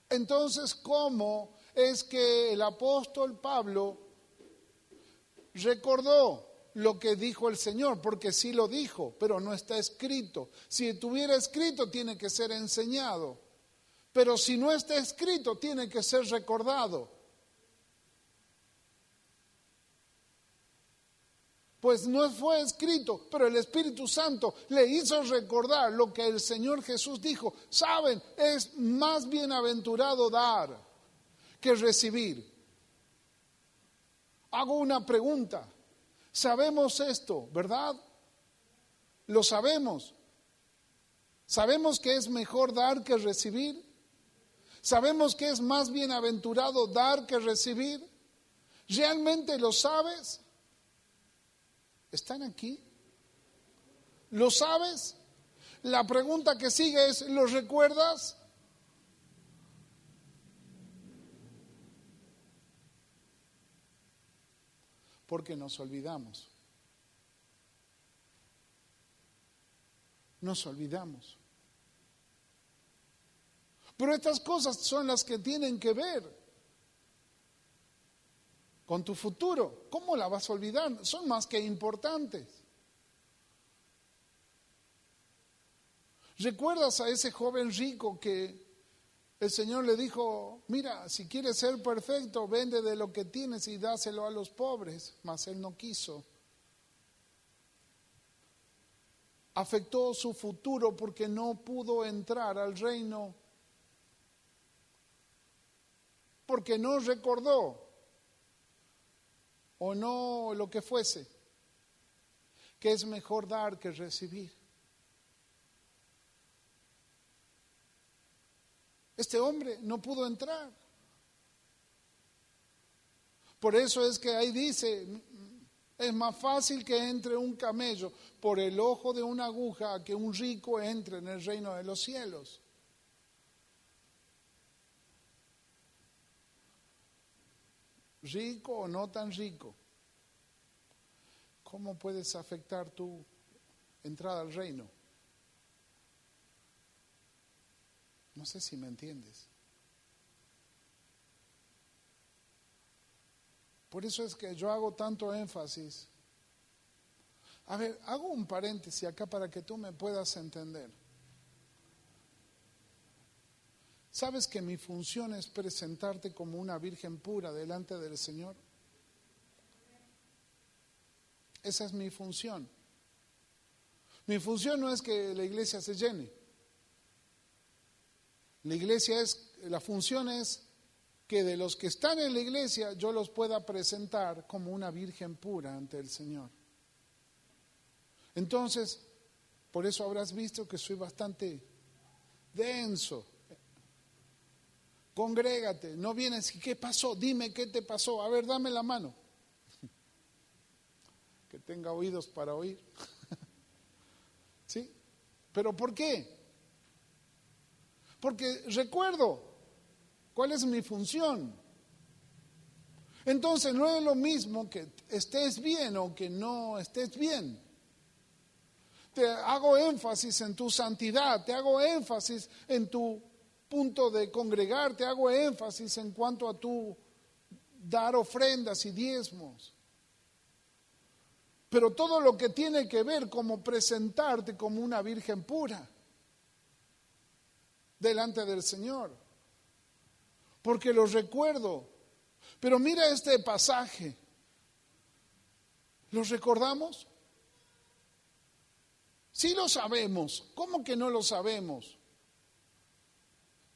Entonces, ¿cómo es que el apóstol Pablo recordó lo que dijo el Señor? Porque sí lo dijo, pero no está escrito. Si estuviera escrito, tiene que ser enseñado. Pero si no está escrito, tiene que ser recordado. Pues no fue escrito, pero el Espíritu Santo le hizo recordar lo que el Señor Jesús dijo. ¿Saben? Es más bienaventurado dar que recibir. Hago una pregunta. Sabemos esto, ¿verdad? Lo sabemos. ¿Sabemos que es mejor dar que recibir? ¿Sabemos que es más bienaventurado dar que recibir? ¿Realmente lo sabes? ¿Están aquí? ¿Lo sabes? La pregunta que sigue es, ¿lo recuerdas? Porque nos olvidamos. Nos olvidamos. Pero estas cosas son las que tienen que ver con tu futuro. ¿Cómo la vas a olvidar? Son más que importantes. ¿Recuerdas a ese joven rico que el Señor le dijo, mira, si quieres ser perfecto, vende de lo que tienes y dáselo a los pobres? Mas él no quiso. Afectó su futuro porque no pudo entrar al reino, porque no recordó, o no lo que fuese, que es mejor dar que recibir. Este hombre no pudo entrar. Por eso es que ahí dice, es más fácil que entre un camello por el ojo de una aguja a que un rico entre en el reino de los cielos. Rico o no tan rico, ¿cómo puedes afectar tu entrada al reino? No sé si me entiendes. Por eso es que yo hago tanto énfasis. A ver, hago un paréntesis acá para que tú me puedas entender. ¿Sabes que mi función es presentarte como una virgen pura delante del Señor? Esa es mi función. Mi función no es que la iglesia se llene. La función es que de los que están en la iglesia yo los pueda presentar como una virgen pura ante el Señor. Entonces, por eso habrás visto que soy bastante denso. Congrégate, no vienes y ¿qué pasó? Dime qué te pasó. A ver, dame la mano. Que tenga oídos para oír. ¿Sí? ¿Pero por qué? Porque recuerdo cuál es mi función. Entonces no es lo mismo que estés bien o que no estés bien. Te hago énfasis en tu santidad, te hago énfasis en tu punto de congregar, te hago énfasis en cuanto a tu dar ofrendas y diezmos. Pero todo lo que tiene que ver como presentarte como una virgen pura delante del Señor. Porque lo recuerdo. Pero mira este pasaje. ¿Los recordamos? Sí lo sabemos. ¿Cómo que no lo sabemos?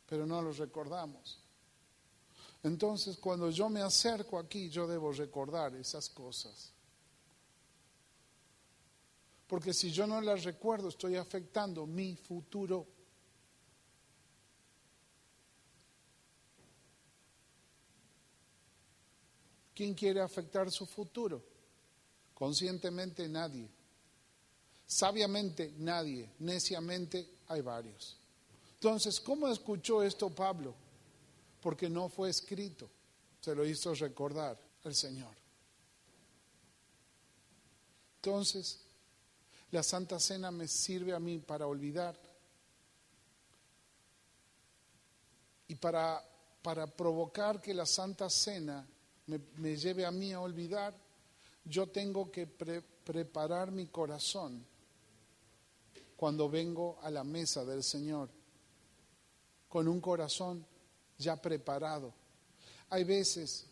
Pero no los recordamos. Entonces, cuando yo me acerco aquí, yo debo recordar esas cosas. Porque si yo no las recuerdo, estoy afectando mi futuro. ¿Quién quiere afectar su futuro? Conscientemente nadie. Sabiamente nadie. Neciamente hay varios. Entonces, ¿cómo escuchó esto Pablo? Porque no fue escrito. Se lo hizo recordar el Señor. Entonces, la Santa Cena me sirve a mí para olvidar. Y para provocar que la Santa Cena me lleve a mí a olvidar, yo tengo que preparar mi corazón cuando vengo a la mesa del Señor, con un corazón ya preparado. Hay veces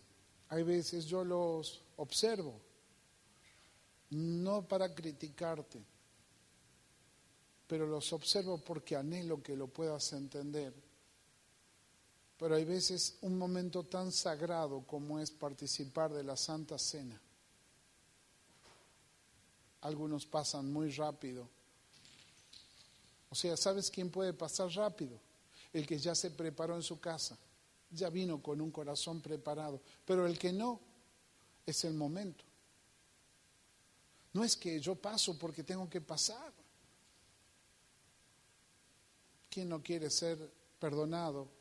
yo los observo, no para criticarte, pero los observo porque anhelo que lo puedas entender. Pero hay veces un momento tan sagrado como es participar de la Santa Cena. Algunos pasan muy rápido. O sea, ¿sabes quién puede pasar rápido? El que ya se preparó en su casa, ya vino con un corazón preparado. Pero el que no, es el momento. No es que yo paso porque tengo que pasar. ¿Quién no quiere ser perdonado?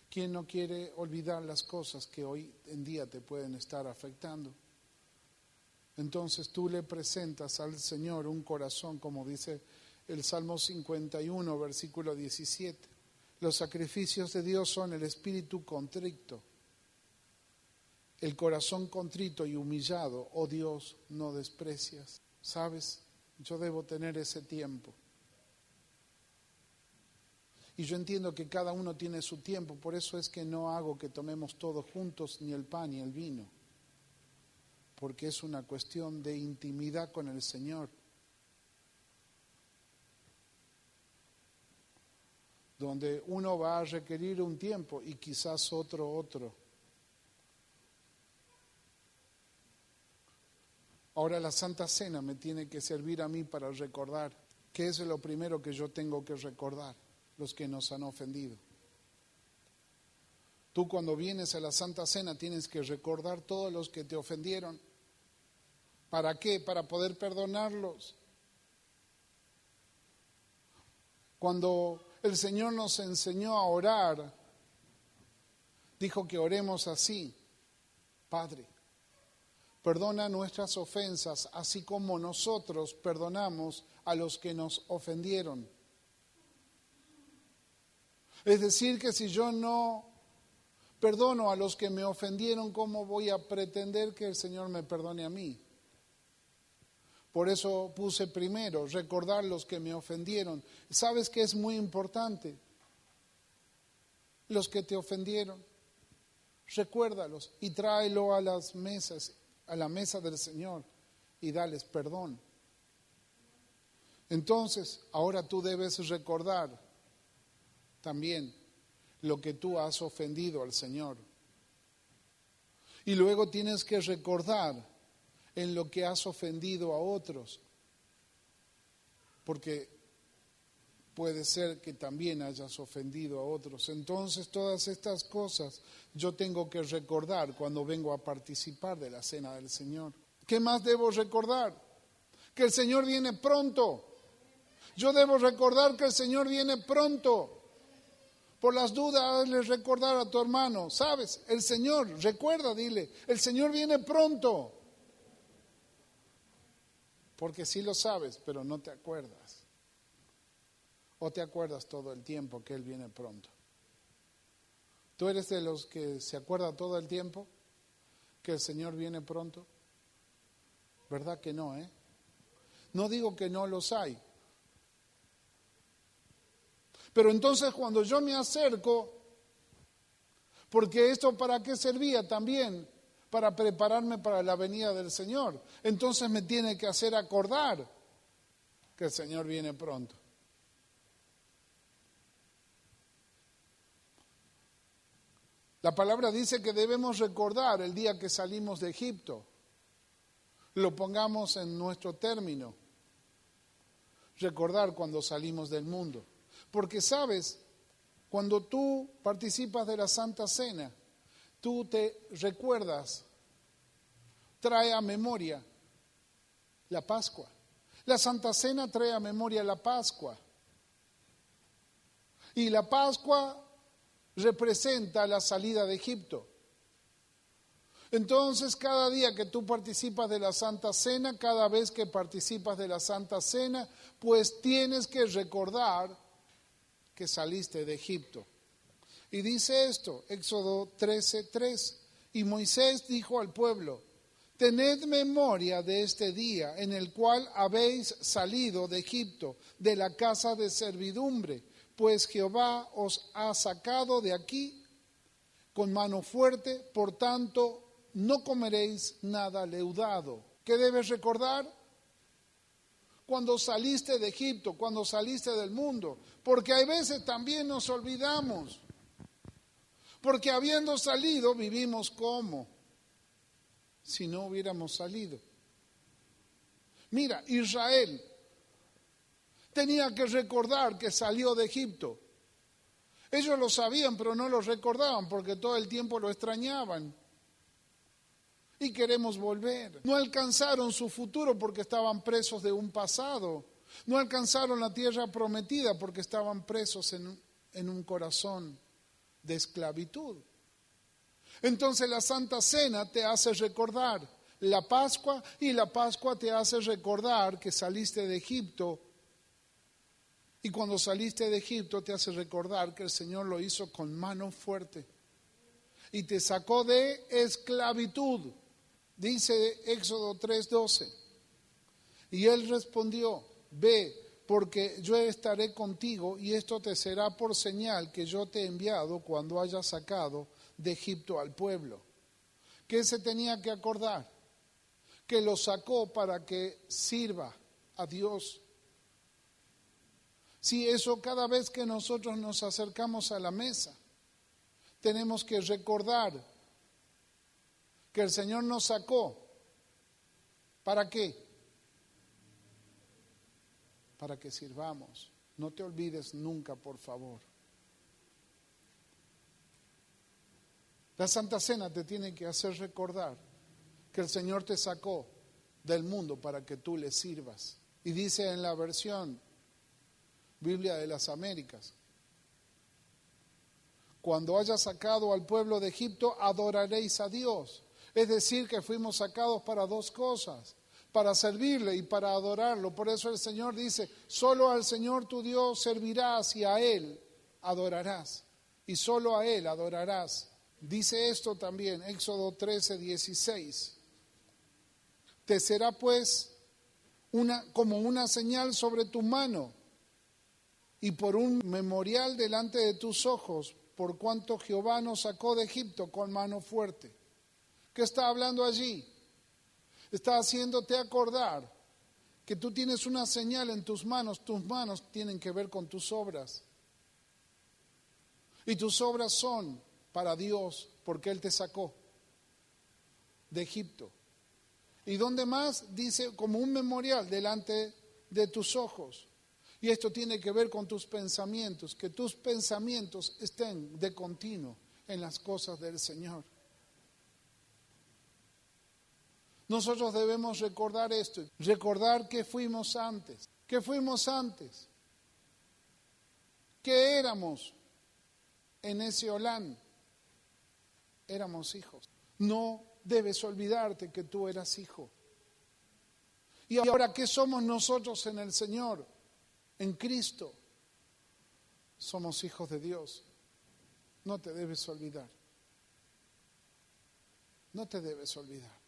¿Quién no quiere olvidar las cosas que hoy en día te pueden estar afectando? Entonces tú le presentas al Señor un corazón, como dice el Salmo 51, versículo 17. Los sacrificios de Dios son el espíritu contrito. El corazón contrito y humillado, oh Dios, no desprecias. ¿Sabes? Yo debo tener ese tiempo. Y yo entiendo que cada uno tiene su tiempo, por eso es que no hago que tomemos todos juntos ni el pan ni el vino, porque es una cuestión de intimidad con el Señor, donde uno va a requerir un tiempo y quizás otro. Ahora la Santa Cena me tiene que servir a mí para recordar, ¿qué es lo primero que yo tengo que recordar? Los que nos han ofendido. Tú cuando vienes a la Santa Cena tienes que recordar todos los que te ofendieron. ¿Para qué? Para poder perdonarlos. Cuando el Señor nos enseñó a orar, dijo que oremos así: Padre, perdona nuestras ofensas, así como nosotros perdonamos a los que nos ofendieron. Es decir, que si yo no perdono a los que me ofendieron, ¿cómo voy a pretender que el Señor me perdone a mí? Por eso puse primero, recordar los que me ofendieron. ¿Sabes qué es muy importante? Los que te ofendieron, recuérdalos y tráelo a las mesas, a la mesa del Señor, y dales perdón. Entonces, ahora tú debes recordar también lo que tú has ofendido al Señor. Y luego tienes que recordar en lo que has ofendido a otros, porque puede ser que también hayas ofendido a otros. Entonces todas estas cosas yo tengo que recordar cuando vengo a participar de la cena del Señor. ¿Qué más debo recordar? Que el Señor viene pronto. Yo debo recordar que el Señor viene pronto. Por las dudas, hazle recordar a tu hermano, ¿sabes? El Señor, recuerda, dile, el Señor viene pronto. Porque sí lo sabes, pero no te acuerdas. O te acuerdas todo el tiempo que Él viene pronto. ¿Tú eres de los que se acuerda todo el tiempo que el Señor viene pronto? ¿Verdad que no, eh? No digo que no los hay. Pero entonces cuando yo me acerco, porque esto para qué servía también, para prepararme para la venida del Señor, entonces me tiene que hacer acordar que el Señor viene pronto. La palabra dice que debemos recordar el día que salimos de Egipto. Lo pongamos en nuestro término. Recordar cuando salimos del mundo. Porque sabes, cuando tú participas de la Santa Cena, tú te recuerdas, trae a memoria la Pascua. La Santa Cena trae a memoria la Pascua. Y la Pascua representa la salida de Egipto. Entonces, cada día que tú participas de la Santa Cena, cada vez que participas de la Santa Cena, pues tienes que recordar que saliste de Egipto. Y dice esto, Éxodo 13:3, y Moisés dijo al pueblo, tened memoria de este día en el cual habéis salido de Egipto, de la casa de servidumbre, pues Jehová os ha sacado de aquí con mano fuerte, por tanto no comeréis nada leudado. ¿Qué debes recordar? Cuando saliste de Egipto, cuando saliste del mundo, porque hay veces también nos olvidamos, porque habiendo salido vivimos como si no hubiéramos salido. Mira, Israel tenía que recordar que salió de Egipto. Ellos lo sabían, pero no lo recordaban porque todo el tiempo lo extrañaban. Y queremos volver. No alcanzaron su futuro porque estaban presos de un pasado. No alcanzaron la tierra prometida porque estaban presos en un corazón de esclavitud. Entonces la Santa Cena te hace recordar la Pascua y la Pascua te hace recordar que saliste de Egipto. Y cuando saliste de Egipto te hace recordar que el Señor lo hizo con mano fuerte y te sacó de esclavitud. Dice Éxodo 3:12, y él respondió, ve, porque yo estaré contigo y esto te será por señal que yo te he enviado cuando hayas sacado de Egipto al pueblo. ¿Qué se tenía que acordar? Que lo sacó para que sirva a Dios. Sí, eso cada vez que nosotros nos acercamos a la mesa, tenemos que recordar que el Señor nos sacó. ¿Para qué? Para que sirvamos. No te olvides nunca, por favor. La Santa Cena te tiene que hacer recordar que el Señor te sacó del mundo para que tú le sirvas. Y dice en la versión Biblia de las Américas, cuando haya sacado al pueblo de Egipto, adoraréis a Dios. Es decir, que fuimos sacados para dos cosas, para servirle y para adorarlo. Por eso el Señor dice, solo al Señor tu Dios servirás y a Él adorarás. Y solo a Él adorarás. Dice esto también, Éxodo 13:16. Te será pues como una señal sobre tu mano y por un memorial delante de tus ojos, por cuanto Jehová nos sacó de Egipto con mano fuerte. ¿Qué está hablando allí? Está haciéndote acordar que tú tienes una señal en tus manos tienen que ver con tus obras. Y tus obras son para Dios, porque Él te sacó de Egipto. ¿Y dónde más? Dice, como un memorial delante de tus ojos. Y esto tiene que ver con tus pensamientos, que tus pensamientos estén de continuo en las cosas del Señor. Nosotros debemos recordar esto, recordar que fuimos antes, ¿Qué fuimos antes? ¿Qué éramos en ese Olán? Éramos hijos. No debes olvidarte que tú eras hijo. Y ahora, ¿qué somos nosotros en el Señor? En Cristo. Somos hijos de Dios. No te debes olvidar. No te debes olvidar.